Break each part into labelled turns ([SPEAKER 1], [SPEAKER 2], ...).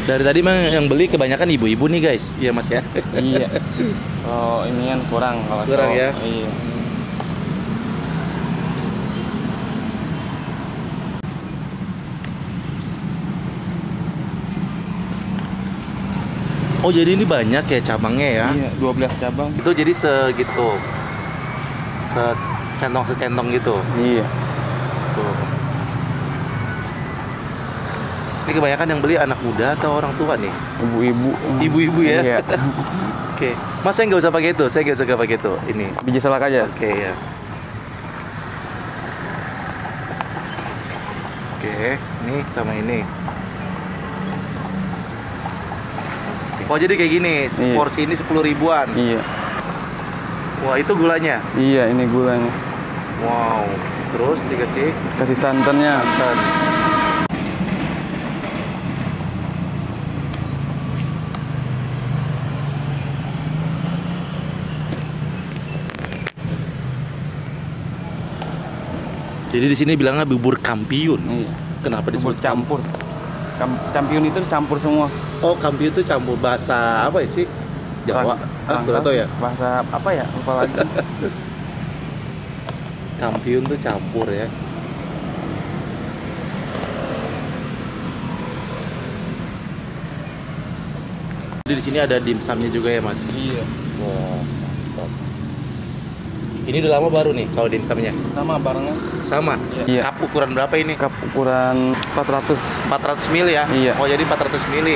[SPEAKER 1] Dari tadi mah yang beli kebanyakan ibu-ibu nih guys, iya mas ya.
[SPEAKER 2] Iya. Oh ini kan kurang kalau
[SPEAKER 1] Kurang
[SPEAKER 2] cowok.
[SPEAKER 1] ya.
[SPEAKER 2] Iya.
[SPEAKER 1] Oh jadi ini banyak ya cabangnya ya?
[SPEAKER 2] Iya, 12 cabang.
[SPEAKER 1] Itu jadi segitu, secentong gitu.
[SPEAKER 2] Iya.
[SPEAKER 1] Tuh. Ini kebanyakan yang beli anak muda atau orang tua nih?
[SPEAKER 2] Ibu-ibu.
[SPEAKER 1] Ibu-ibu ya?
[SPEAKER 2] Iya.
[SPEAKER 1] Oke, mas saya nggak usah pakai itu, saya nggak usah pakai itu. Ini.
[SPEAKER 2] Biji salak aja.
[SPEAKER 1] Oke ya. Oke, ini sama ini. Oh jadi kayak gini,
[SPEAKER 2] Iya.
[SPEAKER 1] porsi ini 10 ribuan.
[SPEAKER 2] Iya.
[SPEAKER 1] Wah itu gulanya.
[SPEAKER 2] Iya, ini gulanya.
[SPEAKER 1] Wow. Terus dikasih
[SPEAKER 2] Kasih santannya.
[SPEAKER 1] santan. Jadi di sini bilangnya bubur kampiun.
[SPEAKER 2] Iya.
[SPEAKER 1] Kenapa
[SPEAKER 2] Bubur
[SPEAKER 1] disebut
[SPEAKER 2] campur. Campion itu campur semua.
[SPEAKER 1] Oh, kampiun itu campur bahasa apa ya sih? Jawa. Kurang tahu ya.
[SPEAKER 2] Bahasa apa ya? Lupa lagi.
[SPEAKER 1] Kampiun tuh campur ya. Jadi di sini ada dimsumnya juga ya, Mas.
[SPEAKER 2] Iya.
[SPEAKER 1] Wah, mantap. Ini udah lama baru nih kalau dimsumnya.
[SPEAKER 2] Sama barangnya.
[SPEAKER 1] Sama.
[SPEAKER 2] Iya.
[SPEAKER 1] Cup ukuran berapa ini?
[SPEAKER 2] Cup ukuran 400
[SPEAKER 1] 400 mili ya?
[SPEAKER 2] Iya.
[SPEAKER 1] Oh, jadi 400 mili.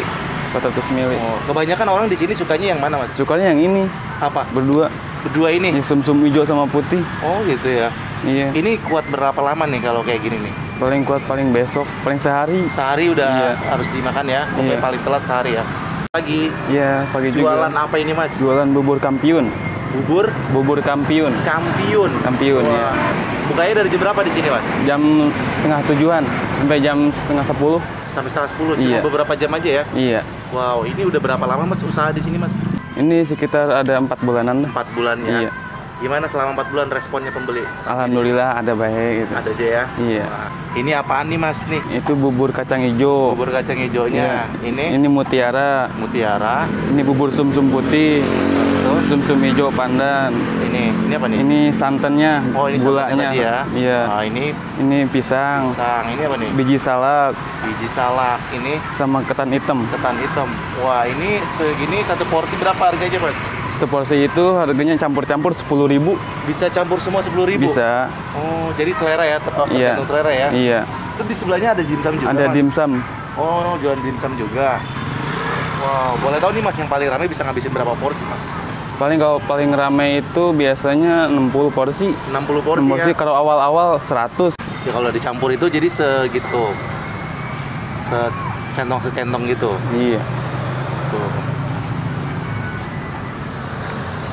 [SPEAKER 2] 400 mili.
[SPEAKER 1] Oh, kebanyakan orang di sini sukanya yang mana, Mas?
[SPEAKER 2] Sukanya yang ini.
[SPEAKER 1] Apa?
[SPEAKER 2] Berdua.
[SPEAKER 1] Berdua ini.
[SPEAKER 2] Ini sum-sum hijau sama putih.
[SPEAKER 1] Oh, gitu ya.
[SPEAKER 2] Iya.
[SPEAKER 1] Ini kuat berapa lama nih kalau kayak gini nih?
[SPEAKER 2] Paling kuat paling besok, paling sehari.
[SPEAKER 1] Sehari udah
[SPEAKER 2] Iya.
[SPEAKER 1] harus dimakan ya. Pokoknya
[SPEAKER 2] Iya.
[SPEAKER 1] paling telat sehari ya. Pagi
[SPEAKER 2] Iya, pagi
[SPEAKER 1] jualan
[SPEAKER 2] juga.
[SPEAKER 1] apa ini, Mas?
[SPEAKER 2] Jualan bubur kampiun.
[SPEAKER 1] Bubur
[SPEAKER 2] Bubur kampiun.
[SPEAKER 1] kampiun.
[SPEAKER 2] Kampiun
[SPEAKER 1] Wah.
[SPEAKER 2] ya.
[SPEAKER 1] Bukanya dari jam berapa di sini, Mas?
[SPEAKER 2] Jam setengah 7-an sampai jam setengah 10.
[SPEAKER 1] Sampai setengah 10, cuma
[SPEAKER 2] Iya.
[SPEAKER 1] beberapa jam aja ya.
[SPEAKER 2] Iya.
[SPEAKER 1] Wow, ini udah berapa lama Mas usaha di sini, Mas?
[SPEAKER 2] Ini sekitar ada 4 bulanan lah.
[SPEAKER 1] 4 bulan ya.
[SPEAKER 2] Iya.
[SPEAKER 1] Gimana selama 4 bulan responnya pembeli?
[SPEAKER 2] Alhamdulillah ada baik gitu.
[SPEAKER 1] Ada aja ya?
[SPEAKER 2] Iya.
[SPEAKER 1] Wah, ini apaan nih, Mas nih?
[SPEAKER 2] Itu bubur kacang hijau.
[SPEAKER 1] Bubur kacang hijaunya.
[SPEAKER 2] Iya.
[SPEAKER 1] Ini
[SPEAKER 2] Ini mutiara.
[SPEAKER 1] mutiara.
[SPEAKER 2] Ini bubur sum-sum putih.
[SPEAKER 1] Terus
[SPEAKER 2] Sum-sum hijau pandan.
[SPEAKER 1] ini apa nih?
[SPEAKER 2] Ini santannya,
[SPEAKER 1] Oh, ini santannya
[SPEAKER 2] gulanya.
[SPEAKER 1] tadi ya.
[SPEAKER 2] Iya.
[SPEAKER 1] Nah, ini
[SPEAKER 2] Ini pisang,
[SPEAKER 1] pisang. Ini apa nih?
[SPEAKER 2] biji salak,
[SPEAKER 1] Biji salak. Ini
[SPEAKER 2] sama ketan hitam.
[SPEAKER 1] ketan hitam. Wah, ini segini satu porsi berapa harganya, Mas?
[SPEAKER 2] Satu porsi itu harganya campur-campur 10.000.
[SPEAKER 1] Bisa campur semua 10.000.
[SPEAKER 2] Bisa.
[SPEAKER 1] Oh, jadi selera ya,
[SPEAKER 2] Iya.
[SPEAKER 1] tergantung selera ya.
[SPEAKER 2] Iya.
[SPEAKER 1] Itu di sebelahnya ada dimsum juga,
[SPEAKER 2] Ada
[SPEAKER 1] Mas?
[SPEAKER 2] dimsum.
[SPEAKER 1] Oh, jualan dimsum juga. Wow, boleh tahu nih Mas yang paling ramai bisa ngabisin berapa porsi, Mas?
[SPEAKER 2] Kalau paling ramai itu biasanya 60 porsi.
[SPEAKER 1] 60 porsi
[SPEAKER 2] 60 porsi
[SPEAKER 1] ya.
[SPEAKER 2] kalau awal-awal 100.
[SPEAKER 1] Ya kalau dicampur itu jadi segitu. Secentong gitu.
[SPEAKER 2] Iya.
[SPEAKER 1] Tuh.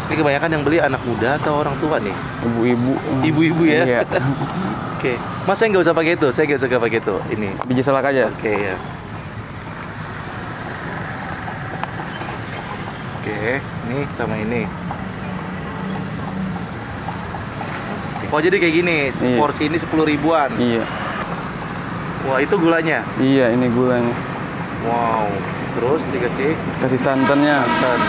[SPEAKER 1] Ini kebanyakan yang beli anak muda atau orang tua nih?
[SPEAKER 2] Ibu-ibu.
[SPEAKER 1] Ibu-ibu ya?
[SPEAKER 2] Iya.
[SPEAKER 1] Oke. Mas saya nggak usah pakai itu, saya nggak usah pakai itu. Ini.
[SPEAKER 2] Biji salak aja.
[SPEAKER 1] Oke ya. Oke, ini sama ini. Oh jadi kayak gini,
[SPEAKER 2] Iya.
[SPEAKER 1] porsi ini 10 ribuan.
[SPEAKER 2] Iya.
[SPEAKER 1] Wah itu gulanya.
[SPEAKER 2] Iya, ini gulanya.
[SPEAKER 1] Wow. Terus dikasih
[SPEAKER 2] Kasih santannya.
[SPEAKER 1] santan.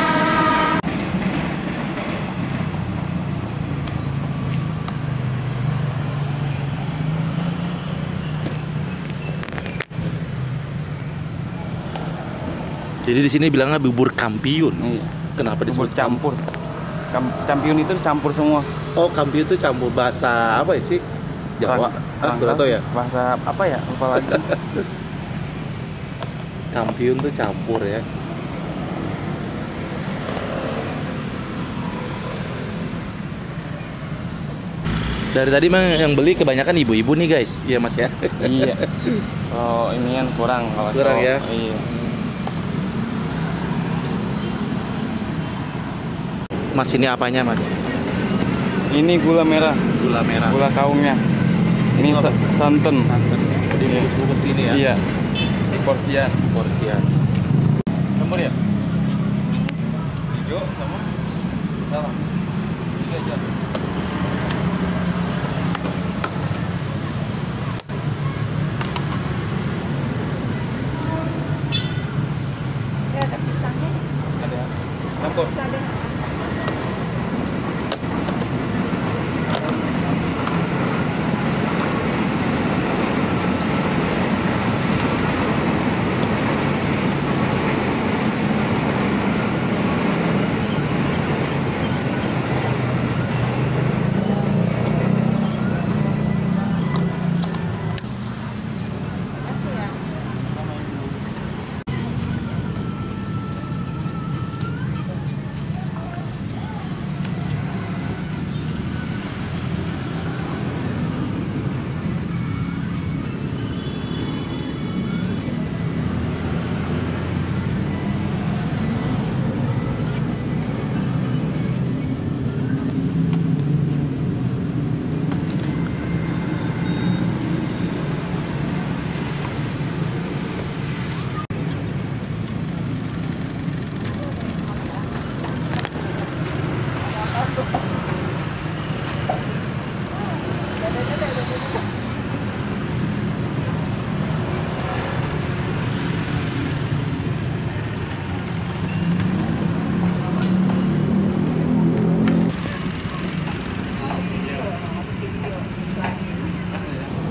[SPEAKER 1] Jadi di sini bilangnya bubur kampiun.
[SPEAKER 2] Iya.
[SPEAKER 1] Kenapa
[SPEAKER 2] Bubur
[SPEAKER 1] disebut
[SPEAKER 2] campur. Campion itu campur semua.
[SPEAKER 1] Oh, kampiun itu campur bahasa apa ya sih? Jawa. Kurang tahu ya.
[SPEAKER 2] Bahasa apa ya? Lupa lagi.
[SPEAKER 1] Kampiun tuh campur ya. Dari tadi mah yang beli kebanyakan ibu-ibu nih guys, iya Mas ya.
[SPEAKER 2] Iya. Oh ini kan kurang kalau
[SPEAKER 1] Kurang
[SPEAKER 2] cowok.
[SPEAKER 1] ya?
[SPEAKER 2] Iya.
[SPEAKER 1] Mas ini apanya Mas?
[SPEAKER 2] Ini gula merah,
[SPEAKER 1] Gula merah.
[SPEAKER 2] gula kaumnya. Ini
[SPEAKER 1] Apa?
[SPEAKER 2] santan.
[SPEAKER 1] Santan. Dibungkus-bungkus gini ya.
[SPEAKER 2] Iya. Ini porsian.
[SPEAKER 1] Porsian.
[SPEAKER 2] Campur ya? Hijau sama salam. Ini aja.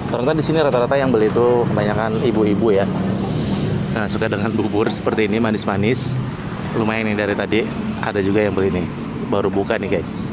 [SPEAKER 1] Ternyata di sini rata-rata yang beli itu kebanyakan ibu-ibu ya. Nah, suka dengan bubur seperti ini manis-manis. Lumayan nih dari tadi. Ada juga yang beli nih. Baru buka nih guys.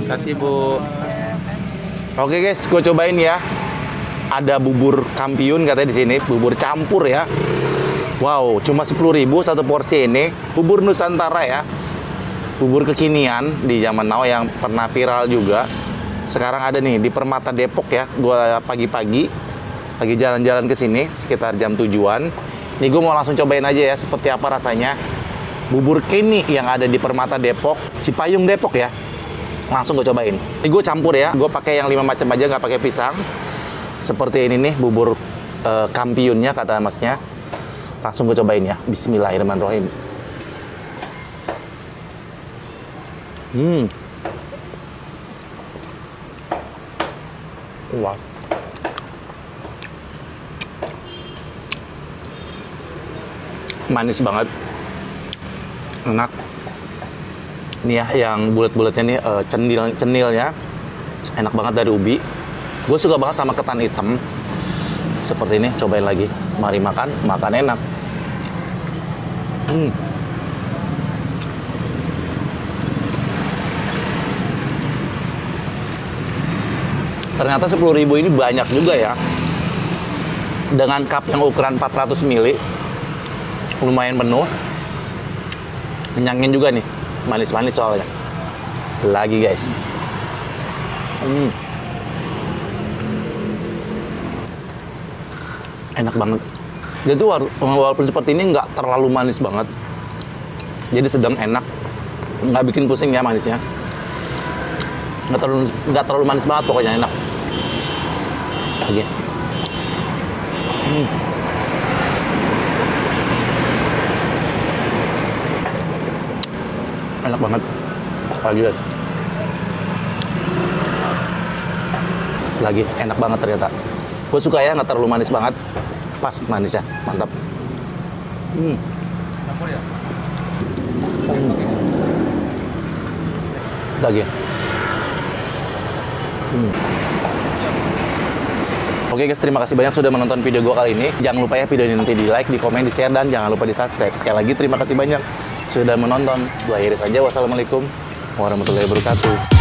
[SPEAKER 1] Kasih Bu. Oke guys, gue cobain ya. Ada bubur kampiun katanya di sini, bubur campur ya. Wow, cuma 10.000 satu porsi ini. Bubur Nusantara ya. Bubur kekinian di zaman now yang pernah viral juga. Sekarang ada nih di Permata Depok ya. Gue pagi-pagi lagi jalan-jalan ke sini sekitar jam tujuan. Nih gue mau langsung cobain aja ya seperti apa rasanya. Bubur Kenny yang ada di Permata Depok, Cipayung Depok ya. Langsung gue cobain. Ini gue campur ya. Gue pakai yang 5 macam aja, nggak pakai pisang. Seperti ini nih bubur kampiunnya kata masnya. Langsung gue cobain ya. Bismillahirrahmanirrahim. Wow. Manis banget. Enak. Ini ya yang bulat-bulatnya nih cenilnya enak banget dari ubi. Gue suka banget sama ketan hitam seperti ini. Cobain lagi. Mari makan enak. Ternyata 10.000 ini banyak juga ya. Dengan cup yang ukuran 400 ml lumayan penuh. Kenyangin juga nih. Manis-manis soalnya. Lagi guys. Enak banget. Jadi walaupun seperti ini nggak terlalu manis banget. Jadi sedang enak. Nggak bikin pusing ya manisnya. Nggak terlalu manis banget pokoknya, enak. Lagi. Enak banget. Lagi enak banget ternyata. Gue suka ya, nggak terlalu manis banget. Pas manisnya, mantap. Lagi. Oke guys, terima kasih banyak sudah menonton video gue kali ini. Jangan lupa ya video ini nanti di like, di komen, di share, dan jangan lupa di subscribe. Sekali lagi terima kasih banyak sudah menonton. Gue akhiri saja. Wassalamualaikum warahmatullahi wabarakatuh.